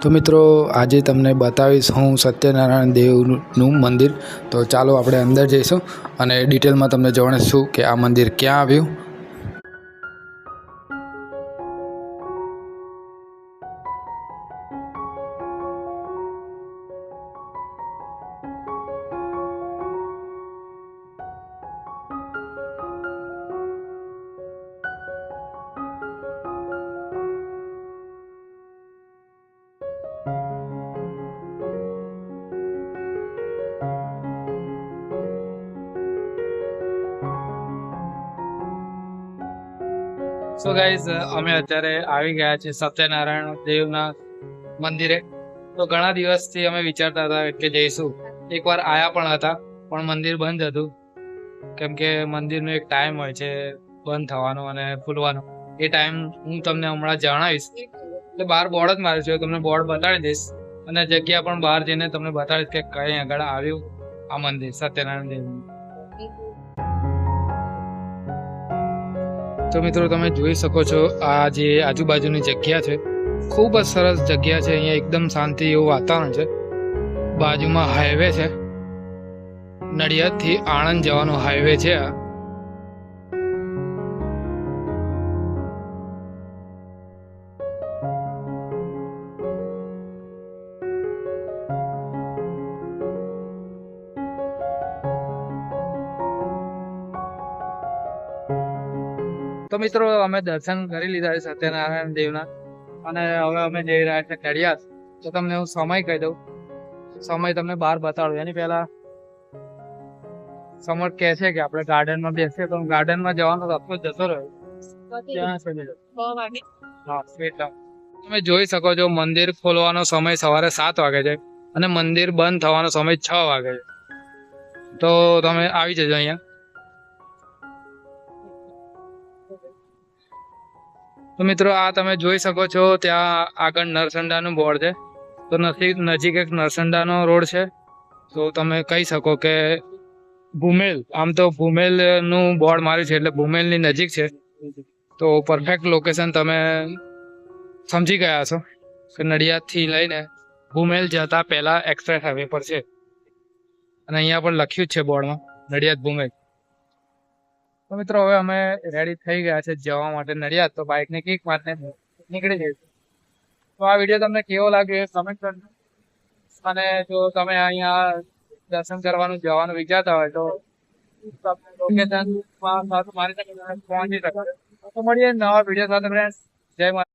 તો મિત્રો આજે તમને બતાવીશ હું સત્યનારાયણ દેવનું મંદિર। તો ચાલો આપણે અંદર જઈશું અને ડિટેલમાં તમને જણાવીશું કે આ મંદિર ક્યાં આવ્યું। સો ગાઈઝ અમે અત્યારે આવી ગયા છીએ સત્યનારાયણ દેવના મંદિરે। તો ઘણા દિવસથી અમે વિચારતા હતા કે જઈશું, એકવાર આયા પણ હતા પણ મંદિર બંધ હતું, કેમ કે મંદિરનો એક ટાઈમ હોય છે બંધ થવાનો અને ખુલવાનો। એ ટાઈમ હું તમને હમણાં જણાવીશ। એટલે બહાર બોર્ડ જ માર્યું છે, તમને બોર્ડ બતાડી દઈશ અને જગ્યા પણ બહાર જઈને તમને બતાડીશ કે કઈ આગળ આવ્યું આ મંદિર સત્યનારાયણ દેવનું। તો મિત્રો તમે જોઈ શકો છો આ જે આજુબાજુની જગ્યા છે, ખૂબ જ સરસ જગ્યા છે। અહીંયા એકદમ શાંતિ એવું વાતાવરણ છે। બાજુમાં હાઈવે છે, નડિયાદથી આણંદ જવાનો હાઈવે છે આ। તો મિત્રો અમે દર્શન કરી લીધા છે સત્યનારાયણ દેવના અને હવે અમે જઈ રહ્યા છીએ નડિયાદ। તો તમને હું સમય કહી દઉં, સમય તમને બહાર બતાડું એની પહેલા સમર કહે છે કે આપણે ગાર્ડનમાં બેસીએ, તો ગાર્ડનમાં જવાનો રસ્તો જતો રહ્યો ત્યાં સુધી। હા, તમે જોઈ શકો છો મંદિર ખોલવાનો સમય સવારે 7 વાગે છે અને મંદિર બંધ થવાનો સમય 6 વાગે છે। તો તમે આવી જજો અહીંયા। તો મિત્રો આ તમે જોઈ શકો છો ત્યાં આગળ નરસંડાનું બોર્ડ છે। તો નજીક એક નરસંડાનો રોડ છે, તો તમે કહી શકો કે ભૂમેલ, આમ તો ભૂમેલ નું બોર્ડ માર્યું છે એટલે ભૂમેલની નજીક છે। તો પરફેક્ટ લોકેશન તમે સમજી ગયા છો કે નડિયાદથી લઈને ભૂમેલ જતા પહેલા એક્સપ્રેસ હાઈવે પર છે અને અહીંયા પણ લખ્યું જ છે બોર્ડમાં નડિયાદ ભૂમેલ। તો મિત્રો હવે અમે રેડી થઈ ગયા છે જવા માટે નડિયાદ। તો બાઇકની કિક મારને નીકળી જઈશું। તો આ વિડીયો તમને કેવો લાગ્યો એ કમેન્ટ કરજો અને જો તમે અહીંયા દર્શન કરવાનું જવાનું વિચારતા હોય તો લોકેશનમાં મારી સાથે પહોંચી શકો। તો મળીએ નવા વિડીયો સાથે ફ્રેન્ડ્સ। જય માતા।